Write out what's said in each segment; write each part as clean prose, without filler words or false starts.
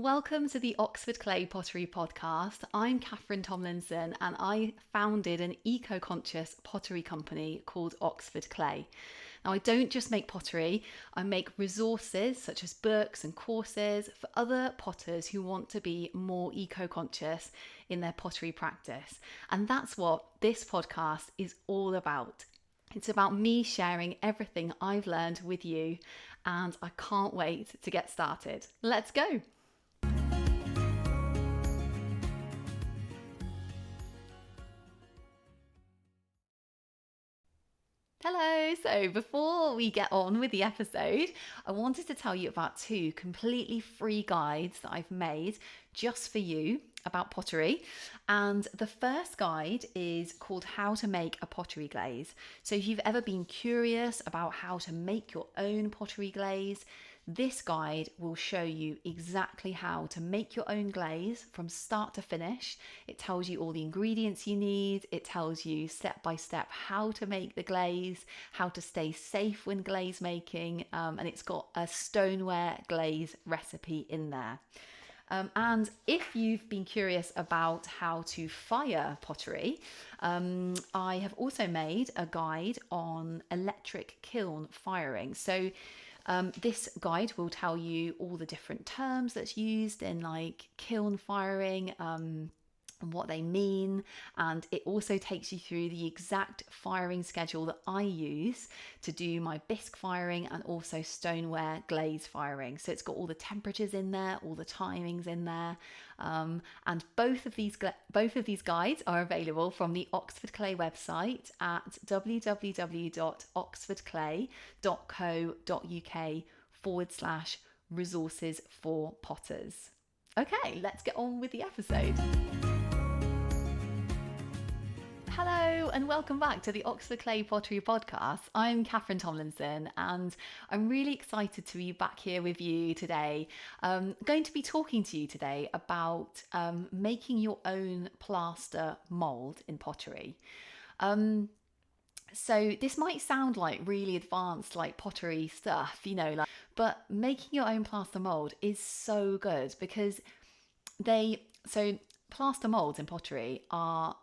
Welcome to the Oxford Clay Pottery podcast. I'm Catherine Tomlinson and I founded an eco-conscious pottery company called Oxford Clay. Now, I don't just make pottery, I make resources such as books and courses for other potters who want to be more eco-conscious in their pottery practice. And that's what this podcast is all about. It's about me sharing everything I've learned with you, and I can't wait to get started. Let's go. Hello, so before we get on with the episode, I wanted to tell you about two completely free guides that I've made just for you about pottery. And the first guide is called How to Make a Pottery Glaze. So if you've ever been curious about how to make your own pottery glaze, this guide will show you exactly how to make your own glaze from start to finish. It tells you all the ingredients you need. It tells you step by step how to make the glaze, how to stay safe when glaze making, and it's got a stoneware glaze recipe in there. And if you've been curious about how to fire pottery, I have also made a guide on electric kiln firing. So this guide will tell you all the different terms that's used in like kiln firing, and what they mean, and it also takes you through the exact firing schedule that I use to do my bisque firing and also stoneware glaze firing. So it's got all the temperatures in there, all the timings in there, and both of these guides are available from the Oxford Clay website at www.oxfordclay.co.uk/resources for potters. Okay, let's get on with the episode. Hello and welcome back to the Oxford Clay Pottery podcast. I'm Catherine Tomlinson and I'm really excited to be back here with you today. I'm going to be talking to you today about making your own plaster mould in pottery. So this might sound like really advanced like pottery stuff, but making your own plaster mould is so good because plaster moulds in pottery are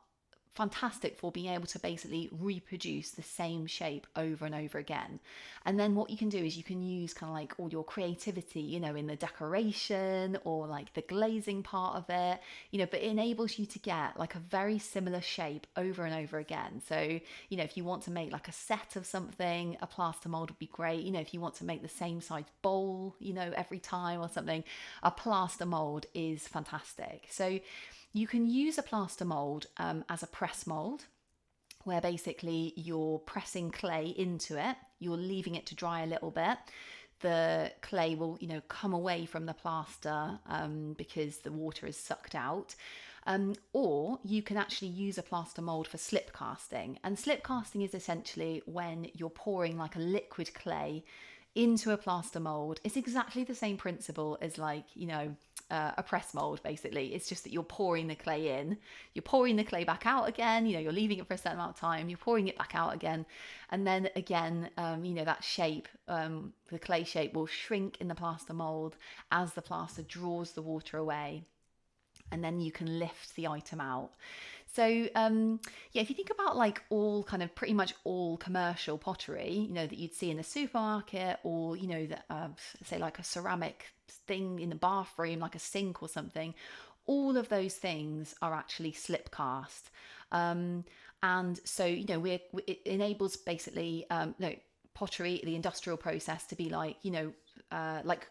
fantastic for being able to basically reproduce the same shape over and over again. And then what you can do is you can use kind of like all your creativity, in the decoration or like the glazing part of it, but it enables you to get like a very similar shape over and over again. So, if you want to make like a set of something, a plaster mold would be great. If you want to make the same size bowl, every time or something, a plaster mold is fantastic. So you can use a plaster mould as a press mould, where basically you're pressing clay into it, you're leaving it to dry a little bit. The clay will, come away from the plaster because the water is sucked out. Or you can actually use a plaster mould for slip casting. And slip casting is essentially when you're pouring like a liquid clay into a plaster mould. It's exactly the same principle as a press mold. Basically, it's just that you're pouring the clay in, you're pouring the clay back out again, you're leaving it for a certain amount of time, you're pouring it back out again, and then again, that shape, the clay shape will shrink in the plaster mold as the plaster draws the water away, and then you can lift the item out. So if you think about like all kind of pretty much all commercial pottery, that you'd see in the supermarket, or say like a ceramic thing in the bathroom, like a sink or something, all of those things are actually slip cast. And so it enables basically pottery, the industrial process, to be like like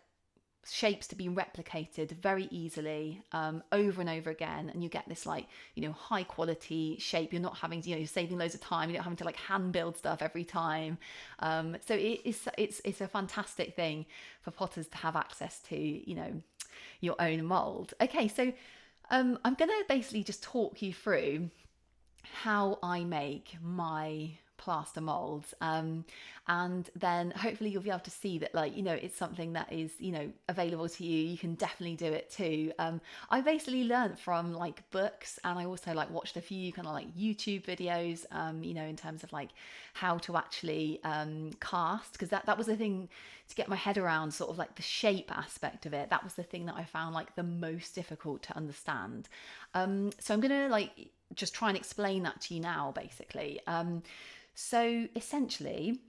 shapes to be replicated very easily over and over again, and you get this like high quality shape. You're not having to, you're saving loads of time, you're not having to like hand build stuff every time. So it's a fantastic thing for potters to have access to your own mold. Okay, so I'm gonna basically just talk you through how I make my plaster molds, and then hopefully you'll be able to see that, like, it's something that is, available to you. You can definitely do it too. I basically learned from like books, and I also like watched a few kind of like YouTube videos, in terms of like how to actually cast, because that was the thing to get my head around, sort of like the shape aspect of it. That was the thing that I found like the most difficult to understand. So I'm gonna like just try and explain that to you now, basically. So essentially,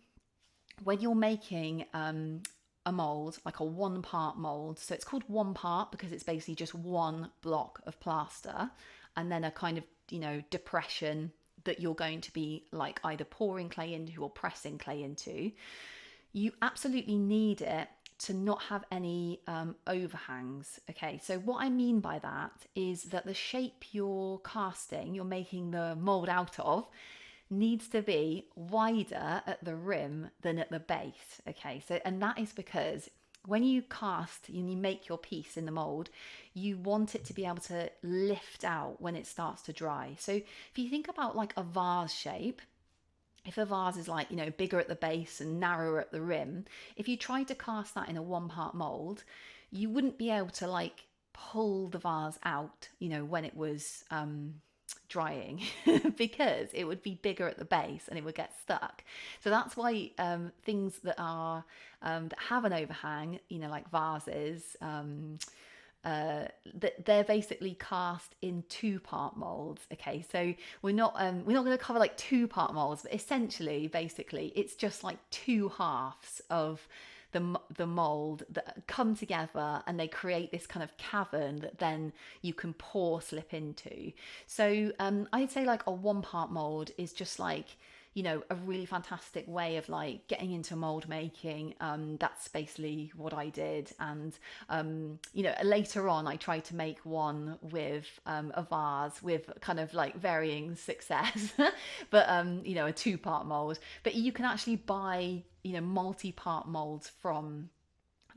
when you're making a mold, like a one part mold, so it's called one part because it's basically just one block of plaster and then a kind of, depression that you're going to be like either pouring clay into or pressing clay into. You absolutely need it to not have any overhangs. Okay, so what I mean by that is that the shape you're casting, you're making the mold out of, needs to be wider at the rim than at the base. Okay, so, and that is because when you cast and you make your piece in the mold, you want it to be able to lift out when it starts to dry. So if you think about like a vase shape, if a vase is like, bigger at the base and narrower at the rim, if you tried to cast that in a one part mold, you wouldn't be able to like pull the vase out, when it was drying because it would be bigger at the base and it would get stuck. So that's why things that are that have an overhang, like vases, that they're basically cast in two-part molds. Okay, so we're not going to cover like two-part molds, but essentially, basically, it's just like two halves of the mold that come together and they create this kind of cavern that then you can pour slip into. So I'd say like a one-part mold is just like, a really fantastic way of like getting into mold making. That's basically what I did. And, later on I tried to make one with a vase with kind of like varying success, but, a two-part mold. But you can actually buy, multi-part molds from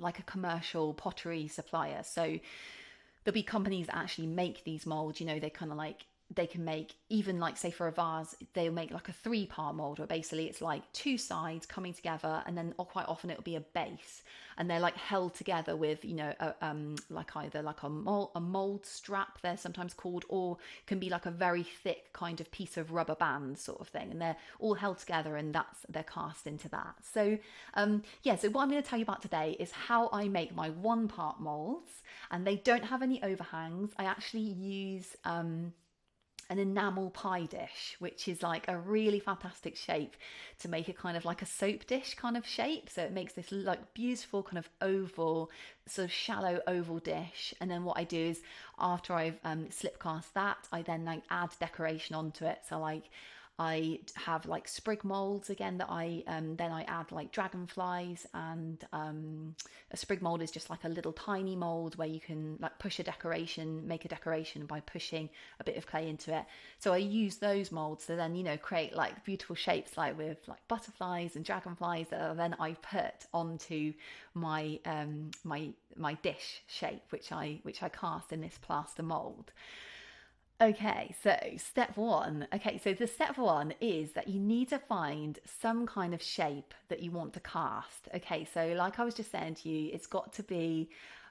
like a commercial pottery supplier. So there'll be companies that actually make these molds, they kind of like, they can make, even like say for a vase, they'll make like a three-part mold where basically it's like two sides coming together, and then quite often it'll be a base, and they're like held together with like either like a mold strap, they're sometimes called, or can be like a very thick kind of piece of rubber band sort of thing, and they're all held together and they're cast into that. So so what I'm going to tell you about today is how I make my one-part molds, and they don't have any overhangs. I actually use an enamel pie dish, which is like a really fantastic shape to make a kind of like a soap dish kind of shape. So it makes this like beautiful kind of oval, sort of shallow oval dish. And then what I do is after I've slip cast that, I then like add decoration onto it. So like I have like sprig molds again that I then I add like dragonflies, and a sprig mold is just like a little tiny mold where you can like make a decoration by pushing a bit of clay into it. So I use those molds to then create like beautiful shapes like with like butterflies and dragonflies that then I put onto my my dish shape, which I cast in this plaster mold. Okay, so step one. Okay, so the step one is that you need to find some kind of shape that you want to cast. Okay, so like I was just saying to you, it's got to be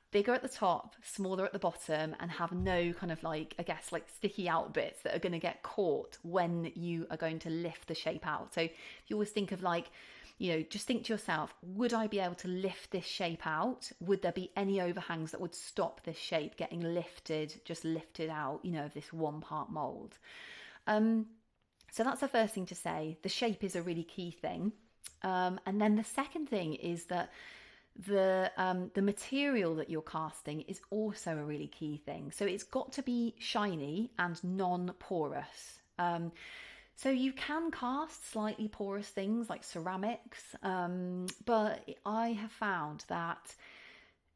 bigger at the top, smaller at the bottom, and have no kind of like, I guess, like sticky out bits that are going to get caught when you are going to lift the shape out. So if you always think of like, just think to yourself, would I be able to lift this shape out? Would there be any overhangs that would stop this shape getting just lifted out, of this one part mold? So that's the first thing to say. The shape is a really key thing. And then the second thing is that the material that you're casting is also a really key thing. So it's got to be shiny and non-porous. So you can cast slightly porous things like ceramics, but I have found that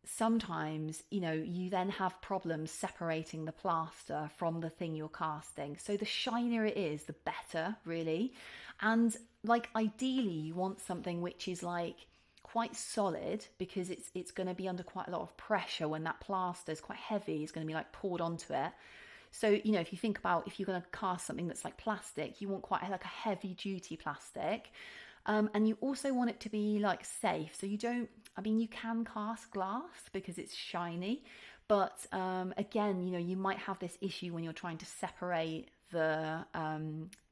sometimes, you then have problems separating the plaster from the thing you're casting. So the shinier it is, the better, really. And like ideally you want something which is like quite solid, because it's going to be under quite a lot of pressure when that plaster is quite heavy, it's going to be like poured onto it. So, you know, if you think about if you're going to cast something that's like plastic, you want quite like a heavy duty plastic. And you also want it to be like safe. So you don't, I mean, you can cast glass because it's shiny, but again, you know, you might have this issue when you're trying to separate the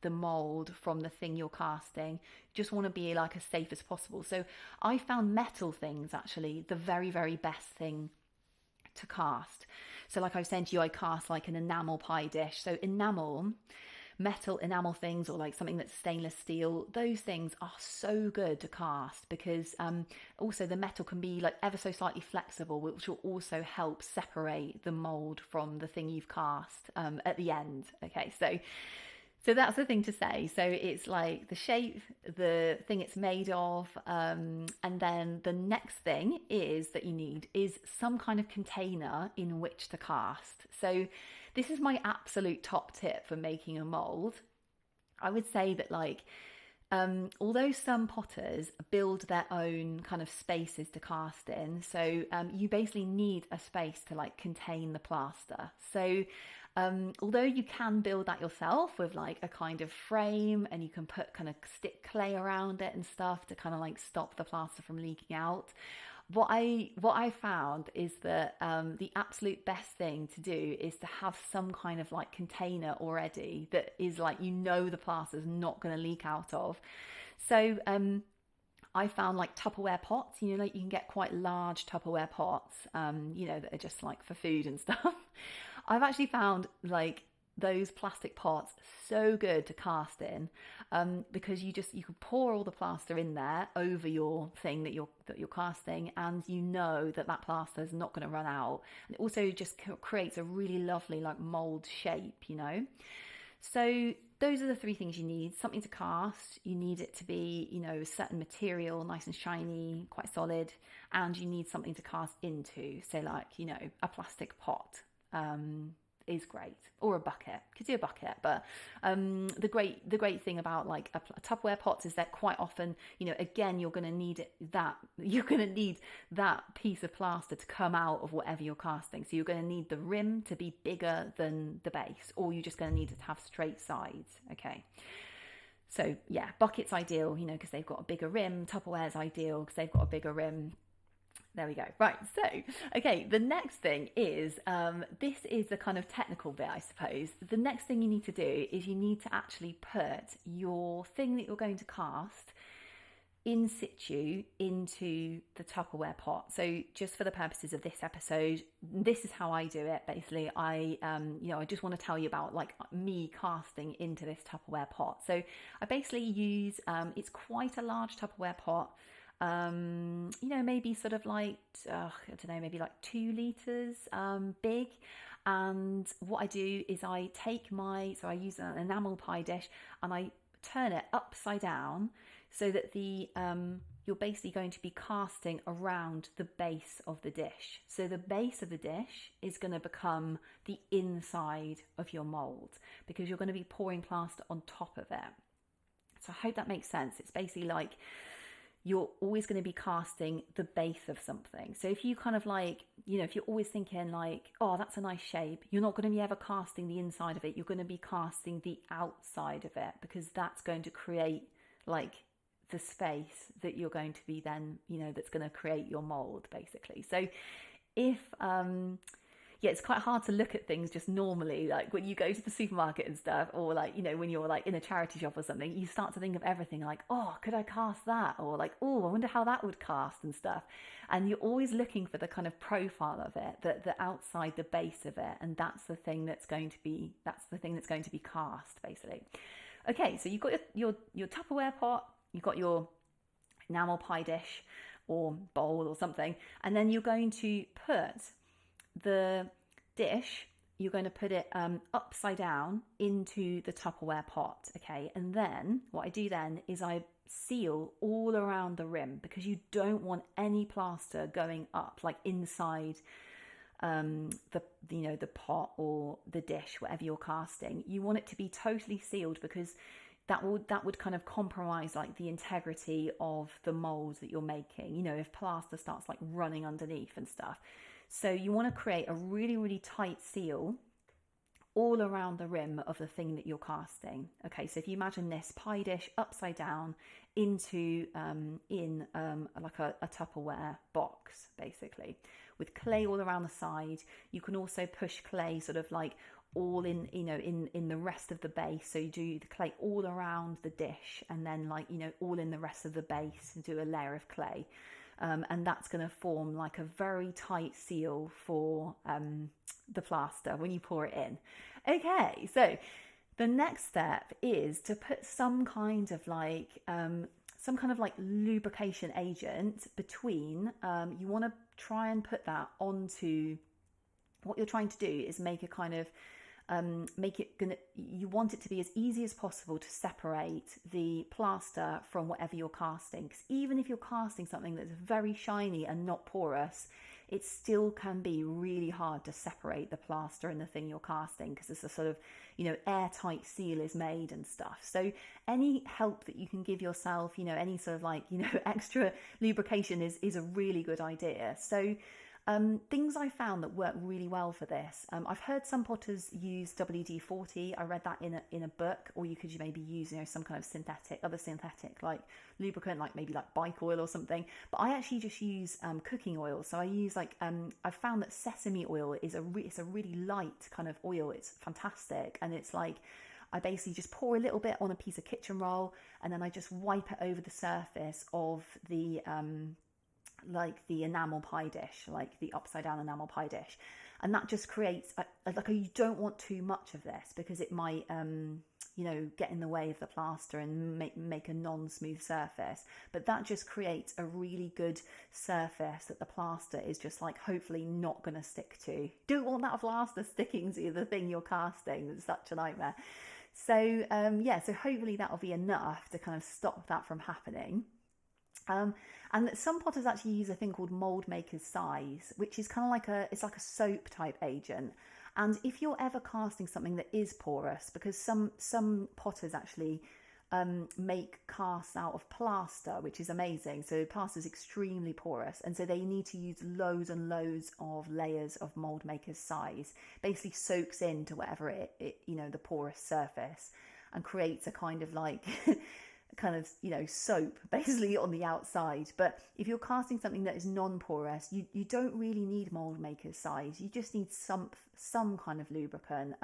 mold from the thing you're casting. You just want to be like as safe as possible. So I found metal things actually the very, very best thing to cast. So like I was saying to you, I cast like an enamel pie dish. So metal enamel things, or like something that's stainless steel, those things are so good to cast because also the metal can be like ever so slightly flexible, which will also help separate the mold from the thing you've cast at the end. Okay, so that's the thing to say. So it's like the shape, the thing it's made of, and then the next thing is that you need is some kind of container in which to cast. So this is my absolute top tip for making a mold. I would say that like, although some potters build their own kind of spaces to cast in, so you basically need a space to like contain the plaster. So although you can build that yourself with like a kind of frame, and you can put kind of stick clay around it and stuff to kind of like stop the plaster from leaking out. What I found is that the absolute best thing to do is to have some kind of like container already that is like, you know, the plaster is not going to leak out of. So I found like Tupperware pots, you know, like you can get quite large Tupperware pots, you know, that are just like for food and stuff. I've actually found like those plastic pots so good to cast in, because you can pour all the plaster in there over your thing that you're casting, and you know that plaster is not going to run out. And it also just creates a really lovely like mold shape, you know. So those are the three things you need: something to cast, you need it to be, you know, a certain material, nice and shiny, quite solid, and you need something to cast into. So like, you know, a plastic pot is great, or a bucket. Could do a bucket, but the great thing about like a Tupperware pots is that quite often, you know, again, you're going to need that piece of plaster to come out of whatever you're casting. So you're going to need the rim to be bigger than the base, or you're just going to need it to have straight sides. Okay. So yeah, bucket's ideal, you know, because they've got a bigger rim. Tupperware's ideal because they've got a bigger rim. There we go. Right. So, okay, the next thing is, this is the kind of technical bit, I suppose. The next thing you need to do is you need to actually put your thing that you're going to cast in situ into the Tupperware pot. So just for the purposes of this episode, this is how I do it. Basically, I just want to tell you about like me casting into this Tupperware pot. So I basically use, it's quite a large Tupperware pot. You know, maybe sort of like, I don't know, maybe like 2 litres big. And what I do is I use an enamel pie dish and I turn it upside down so that you're basically going to be casting around the base of the dish. So the base of the dish is going to become the inside of your mould, because you're going to be pouring plaster on top of it. So I hope that makes sense. It's basically like, you're always going to be casting the base of something. So if you kind of like, you know, if you're always thinking like, oh, that's a nice shape, you're not going to be ever casting the inside of it. You're going to be casting the outside of it, because that's going to create like the space that you're going to be then, you know, that's going to create your mold basically. So if, it's quite hard to look at things just normally, like when you go to the supermarket and stuff, or like, you know, when you're like in a charity shop or something, you start to think of everything like, oh, could I cast that? Or like, oh, I wonder how that would cast and stuff. And you're always looking for the kind of profile of it, the outside, the base of it. And that's the thing that's going to be cast basically. Okay, so you've got your Tupperware pot, you've got your enamel pie dish or bowl or something, and then you're going to put the dish, you're going to put it upside down into the Tupperware pot, okay? And then what I do then is I seal all around the rim, because you don't want any plaster going up like inside the pot or the dish, whatever you're casting. You want it to be totally sealed, because that would kind of compromise like the integrity of the mold that you're making, you know, if plaster starts like running underneath and stuff. So you want to create a really, really tight seal all around the rim of the thing that you're casting. Okay, so if you imagine this pie dish upside down into like a Tupperware box, basically, with clay all around the side. You can also push clay sort of like all in, you know, in the rest of the base. So you do the clay all around the dish, and then, like, you know, all in the rest of the base, and do a layer of clay. And that's going to form like a very tight seal for the plaster when you pour it in. Okay, so the next step is to put some kind of like lubrication agent between. You want to try and put that onto, what you're trying to do is make a kind of you want it to be as easy as possible to separate the plaster from whatever you're casting, because even if you're casting something that's very shiny and not porous, it still can be really hard to separate the plaster and the thing you're casting, because it's a sort of, you know, airtight seal is made and stuff. So any help that you can give yourself, you know, any sort of like, you know, extra lubrication is a really good idea. So things I found that work really well for this. I've heard some potters use WD-40. I read that in a book, or you could maybe use, you know, some kind of synthetic like lubricant, like maybe like bike oil or something. But I actually just use cooking oil. So I use like I've found that sesame oil is it's a really light kind of oil. It's fantastic, and it's like, I basically just pour a little bit on a piece of kitchen roll, and then I just wipe it over the surface of the like the enamel pie dish, like the upside down enamel pie dish, and that just creates you don't want too much of this, because it might you know, get in the way of the plaster and make a non-smooth surface. But that just creates a really good surface that the plaster is just like hopefully not going to stick to. Don't want that plaster sticking to the thing you're casting. It's such a nightmare. So yeah, so hopefully that'll be enough to kind of stop that from happening. And some potters actually use a thing called mold maker's size, which is kind of like it's like a soap type agent. And if you're ever casting something that is porous, because some potters actually make casts out of plaster, which is amazing. So plaster is extremely porous, and so they need to use loads and loads of layers of mold maker's size. Basically soaks into whatever it you know, the porous surface, and creates a kind of like kind of, you know, soap basically on the outside. But if you're casting something that is non-porous, you don't really need mold maker's size. You just need some kind of lubricant.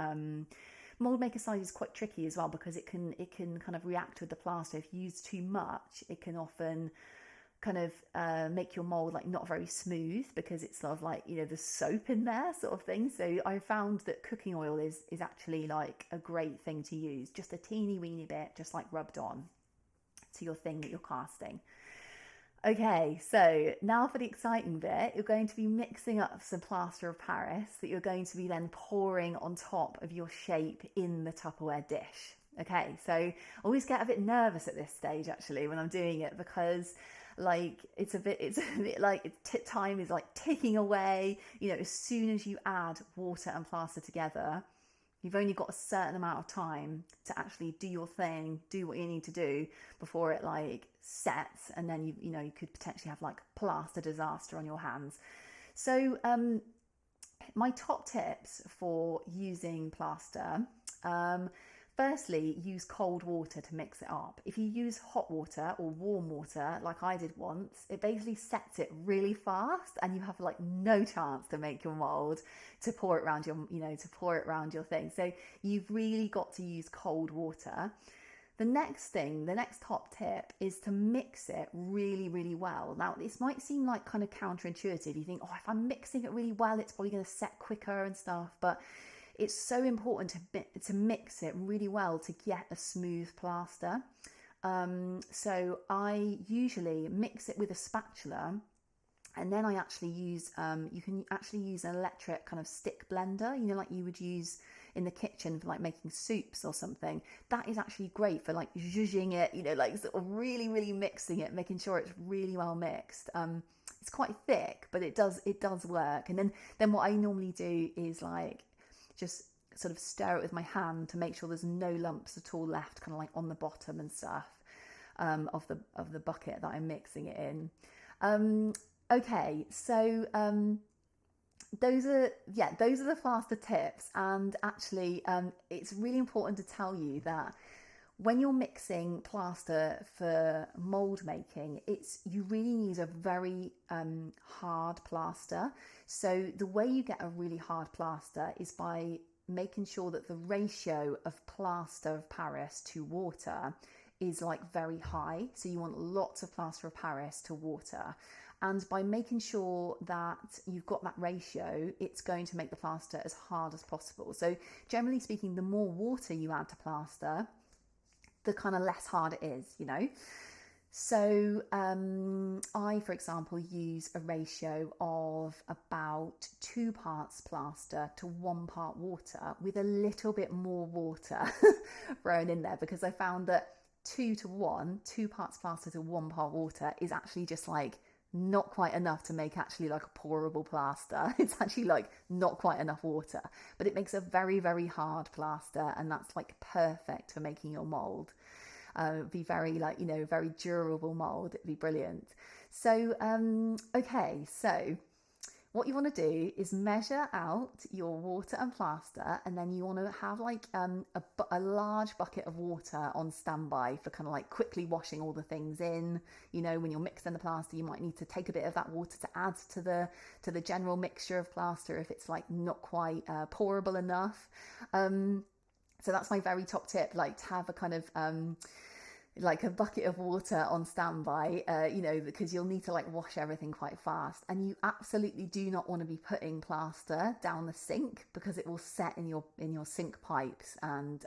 Mold maker's size is quite tricky as well, because it can kind of react with the plaster. If you use too much, it can often kind of make your mold like not very smooth, because it's sort of like, you know, the soap in there sort of thing. So I found that cooking oil is actually like a great thing to use, just a teeny weeny bit, just like rubbed on to your thing that you're casting. Okay, so now for the exciting bit. You're going to be mixing up some plaster of Paris that you're going to be then pouring on top of your shape in the Tupperware dish. Okay, so I always get a bit nervous at this stage actually when I'm doing it, because like it's a bit like time is like ticking away. You know, as soon as you add water and plaster together, you've only got a certain amount of time to actually do your thing, do what you need to do before it like sets, and then you know, you could potentially have like plaster disaster on your hands. So my top tips for using plaster, firstly, use cold water to mix it up. If you use hot water or warm water, like I did once, it basically sets it really fast, and you have like no chance to make your mold, to pour it around your thing. So you've really got to use cold water. The next top tip is to mix it really, really well. Now, this might seem like kind of counterintuitive. You think, oh, if I'm mixing it really well, it's probably going to set quicker and stuff, but it's so important to mix it really well to get a smooth plaster. So I usually mix it with a spatula, and then I actually use, you can actually use an electric kind of stick blender, you know, like you would use in the kitchen for like making soups or something. That is actually great for like zhuzhing it, you know, like sort of really, really mixing it, making sure it's really well mixed. It's quite thick, but it does work. And then what I normally do is like just sort of stir it with my hand to make sure there's no lumps at all left, kind of like on the bottom and stuff of the bucket that I'm mixing it in. Okay, so those are the plaster tips. And actually, it's really important to tell you that when you're mixing plaster for mold making, you really need a very hard plaster. So the way you get a really hard plaster is by making sure that the ratio of plaster of Paris to water is like very high. So you want lots of plaster of Paris to water. And by making sure that you've got that ratio, it's going to make the plaster as hard as possible. So generally speaking, the more water you add to plaster, the kind of less hard it is, you know. So I, for example, use a ratio of about 2 parts plaster to 1 part water, with a little bit more water thrown in there, because I found that 2 to 1, 2 parts plaster to 1 part water is actually just like not quite enough to make actually like a pourable plaster. It's actually like not quite enough water, but it makes a very, very hard plaster, and that's like perfect for making your mold. It'd be very like, you know, very durable mold. It'd be brilliant. So okay, so what you want to do is measure out your water and plaster, and then you want to have like a large bucket of water on standby for kind of like quickly washing all the things in. You know, when you're mixing the plaster, you might need to take a bit of that water to add to the general mixture of plaster if it's like not quite pourable enough. So that's my very top tip, like to have a kind of like a bucket of water on standby, you know, because you'll need to like wash everything quite fast. And you absolutely do not want to be putting plaster down the sink, because it will set in your sink pipes and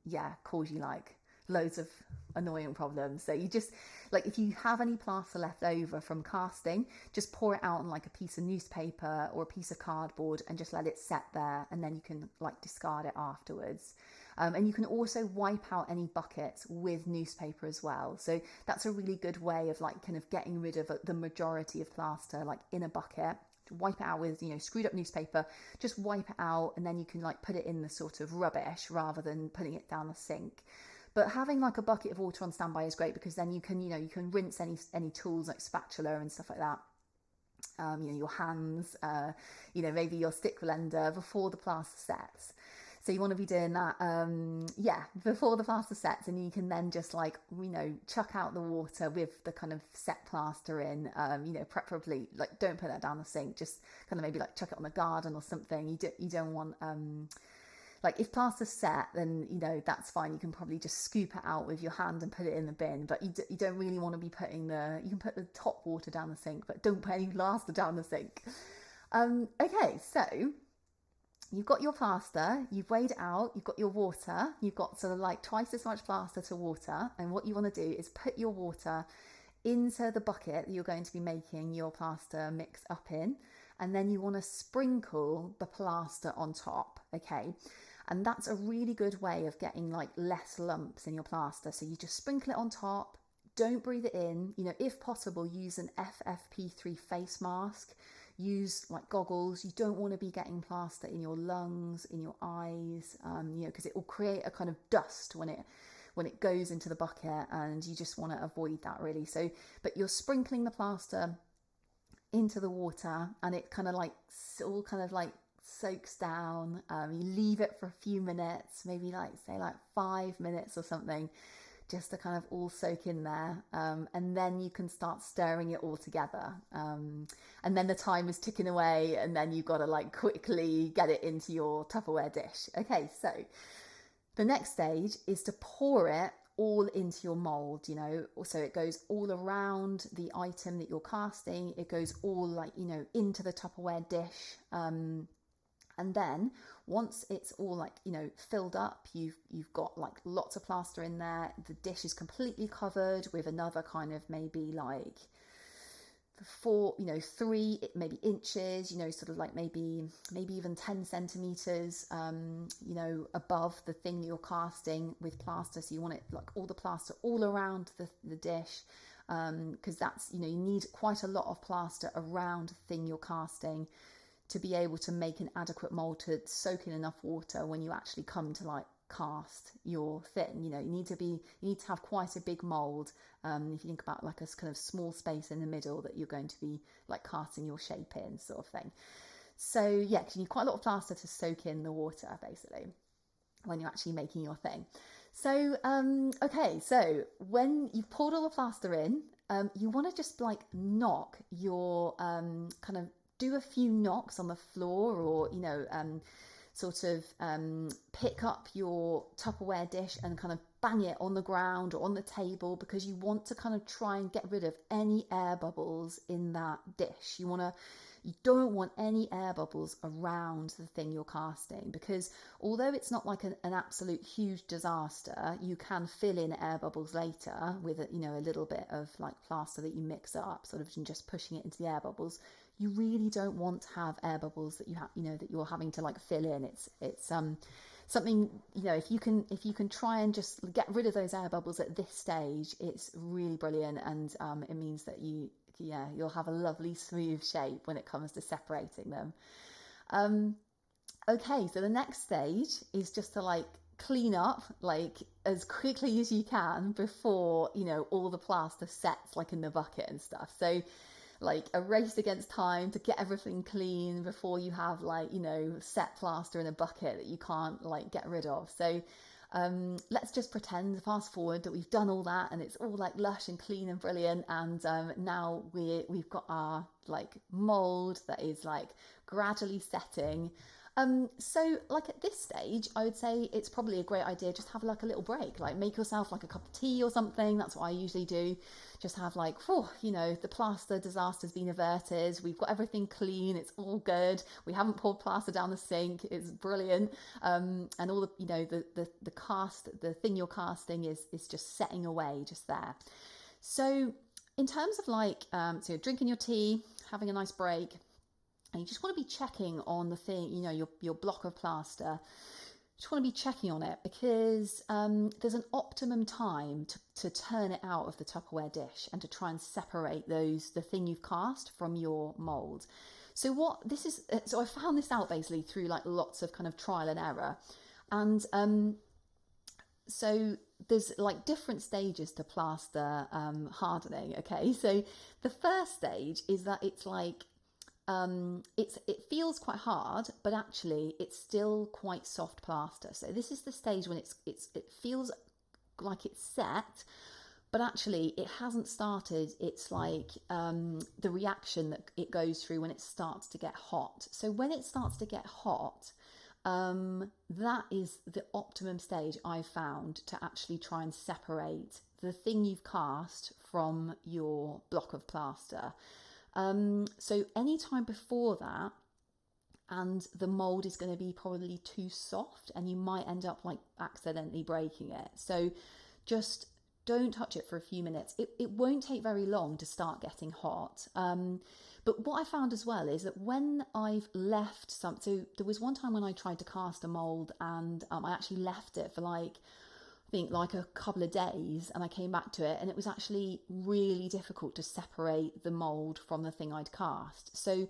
yeah, cause you like loads of annoying problems. So you just like, if you have any plaster left over from casting, just pour it out on like a piece of newspaper or a piece of cardboard and just let it set there, and then you can like discard it afterwards. And you can also wipe out any buckets with newspaper as well. So that's a really good way of like kind of getting rid of the majority of plaster like in a bucket. Wipe it out with, you know, screwed up newspaper, just wipe it out, and then you can like put it in the sort of rubbish rather than putting it down the sink. But having like a bucket of water on standby is great, because then you can, you know, you can rinse any tools like spatula and stuff like that. You know, your hands, you know, maybe your stick blender before the plaster sets. So you want to be doing that, yeah, before the plaster sets, and you can then just like, you know, chuck out the water with the kind of set plaster in, you know, preferably like don't put that down the sink, just kind of maybe like chuck it on the garden or something. You don't want, like if plaster's set, then, you know, that's fine. You can probably just scoop it out with your hand and put it in the bin, but you don't really want to be putting you can put the top water down the sink, but don't put any plaster down the sink. Okay, so you've got your plaster, you've weighed it out, you've got your water, you've got sort of like twice as much plaster to water. And what you want to do is put your water into the bucket that you're going to be making your plaster mix up in. And then you want to sprinkle the plaster on top, okay? And that's a really good way of getting like less lumps in your plaster. So you just sprinkle it on top, don't breathe it in. You know, if possible, use an FFP3 face mask. Use like goggles. You don't want to be getting plaster in your lungs, in your eyes, you know, because it will create a kind of dust when it goes into the bucket, and you just want to avoid that really. So, but you're sprinkling the plaster into the water, and it kind of like all kind of like soaks down. You leave it for a few minutes, maybe like say like 5 minutes or something, just to kind of all soak in there, and then you can start stirring it all together, and then the time is ticking away, and then you've got to like quickly get it into your Tupperware dish. Okay, so the next stage is to pour it all into your mold, you know, so it goes all around the item that you're casting, it goes all like, you know, into the Tupperware dish, and then once it's all like, you know, filled up, you've got like lots of plaster in there, the dish is completely covered with another kind of maybe like 3 maybe inches, you know, sort of like maybe even 10 centimeters, you know, above the thing you're casting with plaster. So you want it like all the plaster all around the dish, because that's, you know, you need quite a lot of plaster around the thing you're casting to be able to make an adequate mold to soak in enough water when you actually come to like cast your thing. You know, you need to have quite a big mold, if you think about like a kind of small space in the middle that you're going to be like casting your shape in, sort of thing. So yeah, because you need quite a lot of plaster to soak in the water basically when you're actually making your thing. So okay, so when you've poured all the plaster in, you want to just like knock your kind of do a few knocks on the floor, or sort of pick up your Tupperware dish and kind of bang it on the ground or on the table, because you want to kind of try and get rid of any air bubbles in that dish. You don't want any air bubbles around the thing you're casting, because although it's not like an absolute huge disaster, you can fill in air bubbles later with a little bit of like plaster that you mix up, sort of, and just pushing it into the air bubbles. You really don't want to have air bubbles that that you're having to like fill in. It's something, if you can try and just get rid of those air bubbles at this stage, it's really brilliant, and it means that you'll have a lovely smooth shape when it comes to separating them. Okay, so the next stage is just to like clean up like as quickly as you can before all the plaster sets like in the bucket and stuff. So like a race against time to get everything clean before you have like set plaster in a bucket that you can't like get rid of. So let's just pretend, fast forward, that we've done all that and it's all like lush and clean and brilliant, and now we've got our like mold that is like gradually setting. So like at this stage, I would say it's probably a great idea just have like a little break, like make yourself like a cup of tea or something. That's what I usually do. Just have like, the plaster disaster's been averted. We've got everything clean. It's all good. We haven't poured plaster down the sink. It's brilliant. And all the thing you're casting is just setting away just there. So in terms of like, so you're drinking your tea, having a nice break, and you just want to be checking on the thing, your block of plaster. You just want to be checking on it, because there's an optimum time to turn it out of the Tupperware dish and to try and separate the thing you've cast from your mould. So I found this out basically through like lots of kind of trial and error. And so there's like different stages to plaster hardening. Okay, so the first stage is that it's like, it feels quite hard, but actually it's still quite soft plaster. So this is the stage when it feels like it's set, but actually it hasn't started. It's like the reaction that it goes through when it starts to get hot. So when it starts to get hot, that is the optimum stage I've found to actually try and separate the thing you've cast from your block of plaster. So any time before that, and the mold is going to be probably too soft, and you might end up like accidentally breaking it. So just don't touch it for a few minutes. It won't take very long to start getting hot. But what I found as well is that when I've left so there was one time when I tried to cast a mold, and I actually left it for like, I think like a couple of days, and I came back to it and it was actually really difficult to separate the mould from the thing I'd cast. So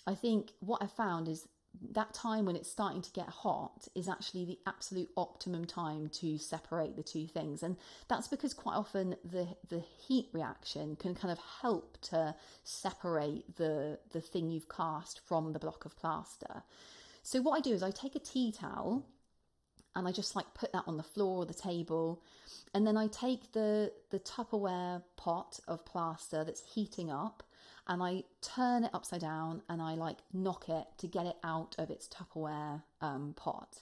I think what I found is that time when it's starting to get hot is actually the absolute optimum time to separate the two things. And that's because quite often the heat reaction can kind of help to separate the thing you've cast from the block of plaster. So what I do is I take a tea towel and I just like put that on the floor or the table, and then I take the Tupperware pot of plaster that's heating up, and I turn it upside down and I like knock it to get it out of its Tupperware pot.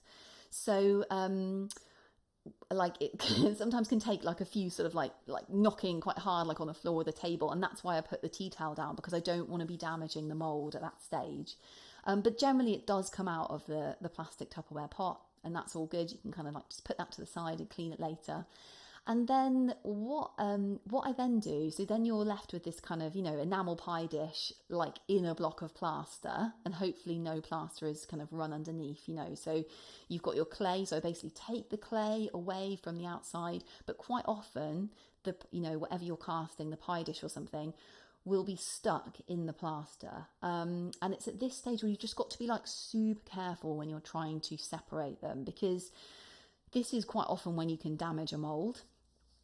So like it sometimes can take like a few sort of like knocking quite hard like on the floor or the table, and that's why I put the tea towel down, because I don't want to be damaging the mould at that stage. But generally it does come out of the plastic Tupperware pot, and that's all good. You can kind of like just put that to the side and clean it later. And then what I then do, so then you're left with this kind of, enamel pie dish, like in a block of plaster, and hopefully no plaster is kind of run underneath, so you've got your clay. So I basically take the clay away from the outside, but quite often whatever you're casting, the pie dish or something, will be stuck in the plaster. And it's at this stage where you've just got to be like super careful when you're trying to separate them, because this is quite often when you can damage a mould.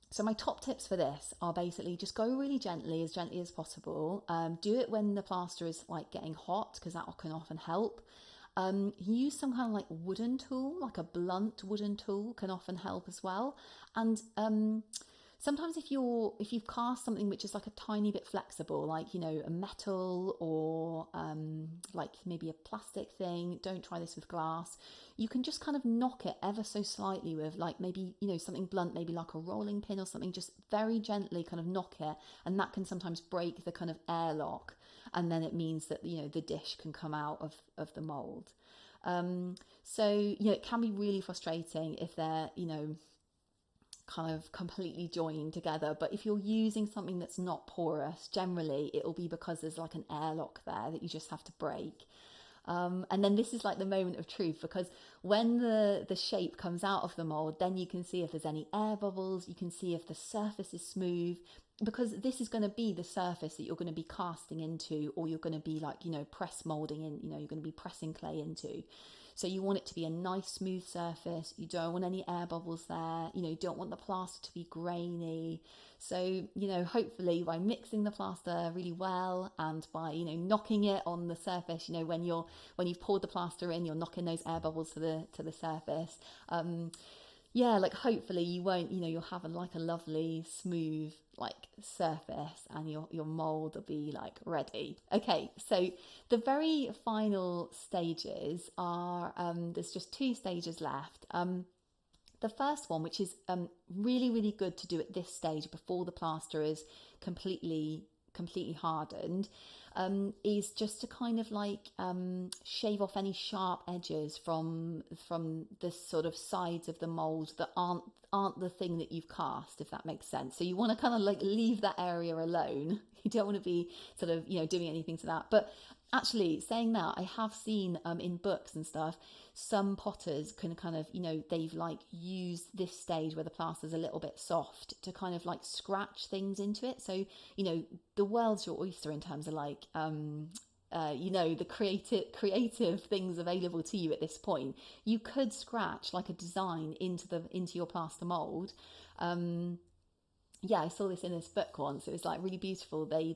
So my top tips for this are basically just go really gently as possible. Do it when the plaster is like getting hot, because that can often help. Use some kind of like wooden tool, like a blunt wooden tool can often help as well. And sometimes if you've cast something which is like a tiny bit flexible, like, you know, a metal or like maybe a plastic thing, don't try this with glass. You can just kind of knock it ever so slightly with like maybe, you know, something blunt, maybe like a rolling pin or something, just very gently kind of knock it, and that can sometimes break the kind of airlock, and then it means that, you know, the dish can come out of the mold. So, you know, it can be really frustrating if they're, you know, kind of completely joined together. But if you're using something that's not porous, generally it'll be because there's like an airlock there that you just have to break. And then this is like the moment of truth, because when the shape comes out of the mold, then you can see if there's any air bubbles, you can see if the surface is smooth, because this is going to be the surface that you're going to be casting into, or you're going to be like, you know, press molding in, you know, you're going to be pressing clay into. So you want it to be a nice smooth surface. You don't want any air bubbles there. You know, you don't want the plaster to be grainy. So, you know, hopefully by mixing the plaster really well and by, you know, knocking it on the surface, you know, when you've poured the plaster in, you're knocking those air bubbles to the surface. Yeah, like hopefully you won't, you know, you'll have like a lovely smooth like surface, and your mold will be like ready. Okay, so the very final stages are there's just two stages left. The first one, which is really good to do at this stage before the plaster is completely hardened, is just to kind of like shave off any sharp edges from the sort of sides of the mold that aren't the thing that you've cast, if that makes sense. So you want to kind of like leave that area alone. You don't want to be sort of, you know, doing anything to that. But actually, saying that, I have seen in books and stuff, some potters can kind of, you know, they've like used this stage where the plaster's a little bit soft to kind of like scratch things into it. So, you know, the world's your oyster in terms of like you know, the creative things available to you at this point. You could scratch like a design into your plaster mold. Yeah, I saw this in this book once. It was like really beautiful. They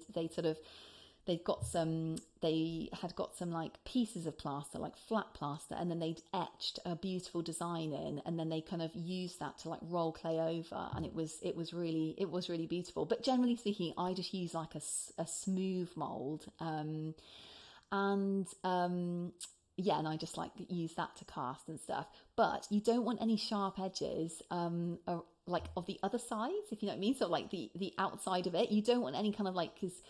had got some like pieces of plaster, like flat plaster, and then they'd etched a beautiful design in, and then they kind of used that to like roll clay over, and it was really beautiful. But generally speaking, I just use like a smooth mold, and yeah, and I just like use that to cast and stuff. But you don't want any sharp edges like of the other sides, if you know what I mean. So like the outside of it, you don't want any kind of like, because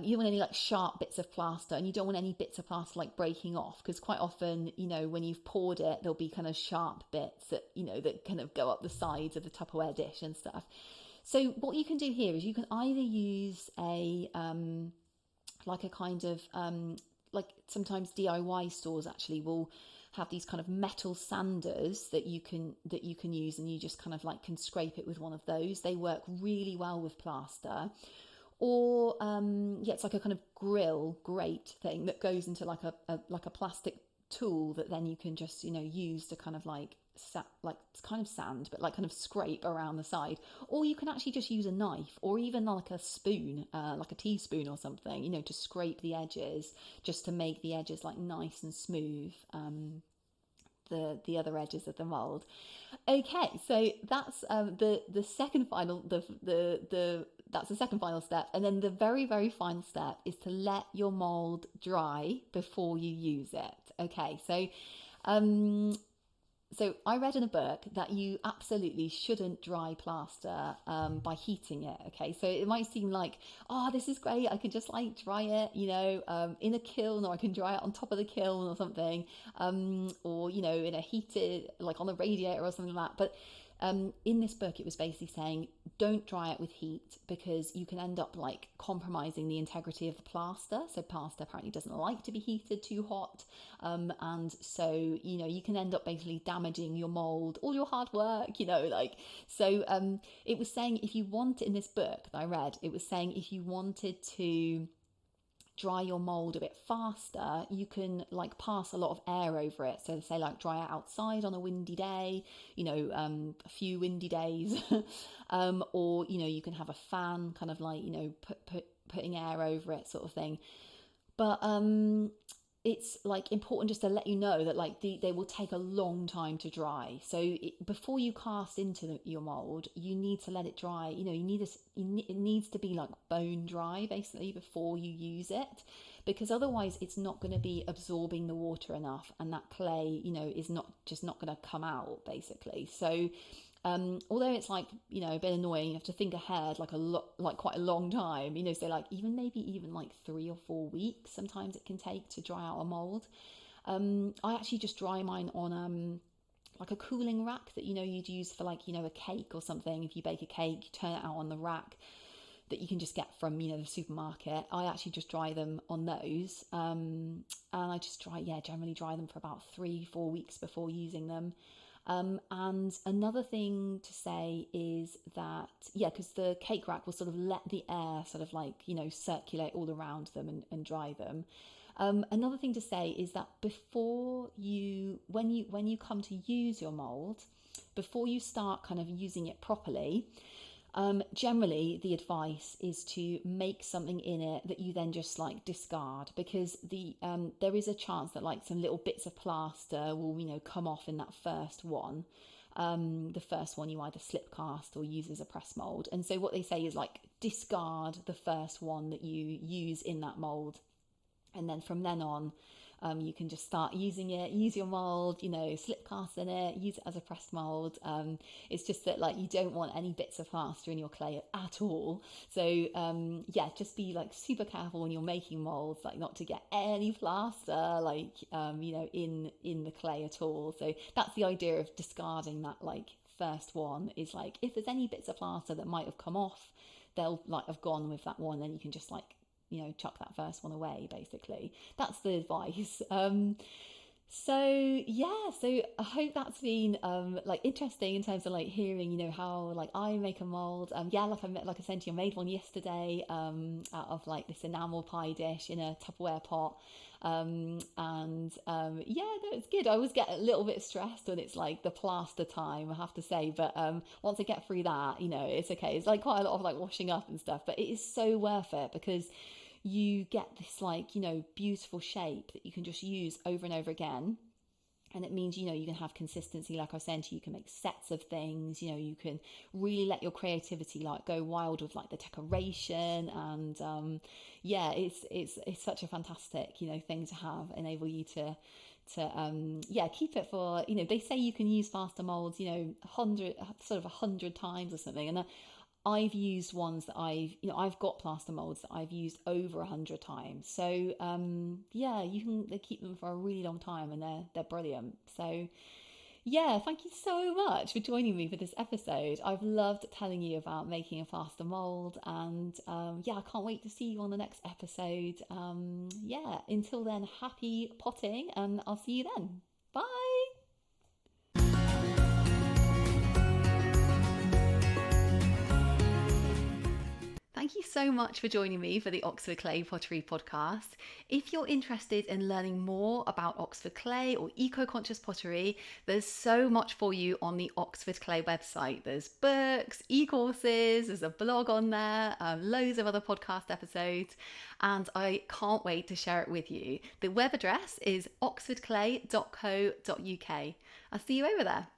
you don't want any like sharp bits of plaster, and you don't want any bits of plaster like breaking off, because quite often, you know, when you've poured it, there'll be kind of sharp bits that, you know, that kind of go up the sides of the Tupperware dish and stuff. So what you can do here is you can either use a like a kind of like sometimes DIY stores actually will have these kind of metal sanders that you can use, and you just kind of like can scrape it with one of those. They work really well with plaster. Or yeah, it's like a kind of grate thing that goes into like a plastic tool that then you can just, you know, use to kind of like it's kind of sand, but like kind of scrape around the side. Or you can actually just use a knife, or even like a spoon, like a teaspoon or something, you know, to scrape the edges, just to make the edges like nice and smooth. The other edges of the mold. Okay, so that's the second final that's the second final step, and then the very final step is to let your mold dry before you use it. Okay, so I read in a book that you absolutely shouldn't dry plaster by heating it. Okay, so it might seem like, oh, this is great, I can just like dry it, you know, in a kiln, or I can dry it on top of the kiln or something, or, you know, in a heated, like on a radiator or something like that. But in this book, it was basically saying don't dry it with heat, because you can end up like compromising the integrity of the plaster. So plaster apparently doesn't like to be heated too hot, and so, you know, you can end up basically damaging your mold, all your hard work, you know, like. So it was saying, if you want, in this book that I read, it was saying if you wanted to dry your mold a bit faster, you can like pass a lot of air over it. So say like dry it outside on a windy day, a few windy days, or you can have a fan kind of like putting air over it, sort of thing. But it's like important just to let you know that like they will take a long time to dry. So before you cast into your mold, you need to let it dry. It needs to be like bone dry basically before you use it, because otherwise it's not going to be absorbing the water enough, and that clay is not going to come out basically. So although it's like a bit annoying, you have to think ahead like quite a long time, so like even like 3 or 4 weeks sometimes it can take to dry out a mold. I actually just dry mine on like a cooling rack that you'd use for like a cake or something. If you bake a cake, you turn it out on the rack that you can just get from the supermarket. I actually just dry them on those, and I just generally dry them for about 3-4 weeks before using them. And another thing to say is that, because the cake rack will sort of let the air sort of like, circulate all around them and dry them. Another thing to say is that when you come to use your mold, before you start kind of using it properly, generally the advice is to make something in it that you then just like discard, because there is a chance that like some little bits of plaster will come off in that first one. The first one you either slip cast or use as a press mold, and so what they say is like discard the first one that you use in that mold, and then from then on you can just start using it, use your mold, slip cast in it, use it as a pressed mold. It's just that like you don't want any bits of plaster in your clay at all. So just be like super careful when you're making molds, like not to get any plaster like in the clay at all. So that's the idea of discarding that like first one, is like if there's any bits of plaster that might have come off, they'll like have gone with that one, then you can just like chuck that first one away basically. That's the advice. So I hope that's been like interesting in terms of like hearing how like I make a mold. Like I said to you, I made one yesterday out of like this enamel pie dish in a Tupperware pot. It's good. I always get a little bit stressed when it's like the plaster time, I have to say, but once I get through that, it's okay. It's like quite a lot of like washing up and stuff, but it is so worth it, because you get this like beautiful shape that you can just use over and over again. And it means, you can have consistency. Like I was saying to you, you can make sets of things, you can really let your creativity like go wild with like the decoration. And it's such a fantastic, thing to have, enable you to keep it for, they say you can use Plaster Moulds, 100 times or something. And I've used ones that I've got plaster molds that I've used over 100 times. So you can keep them for a really long time, and they're brilliant. So thank you so much for joining me for this episode. I've loved telling you about making a plaster mold, and I can't wait to see you on the next episode. Until then, happy potting, and I'll see you then. Bye. Thank you so much for joining me for the Oxford Clay Pottery podcast. If you're interested in learning more about Oxford Clay or eco-conscious pottery, there's so much for you on the Oxford Clay website. There's books, e-courses, there's a blog on there, loads of other podcast episodes, and I can't wait to share it with you. The web address is oxfordclay.co.uk. I'll see you over there.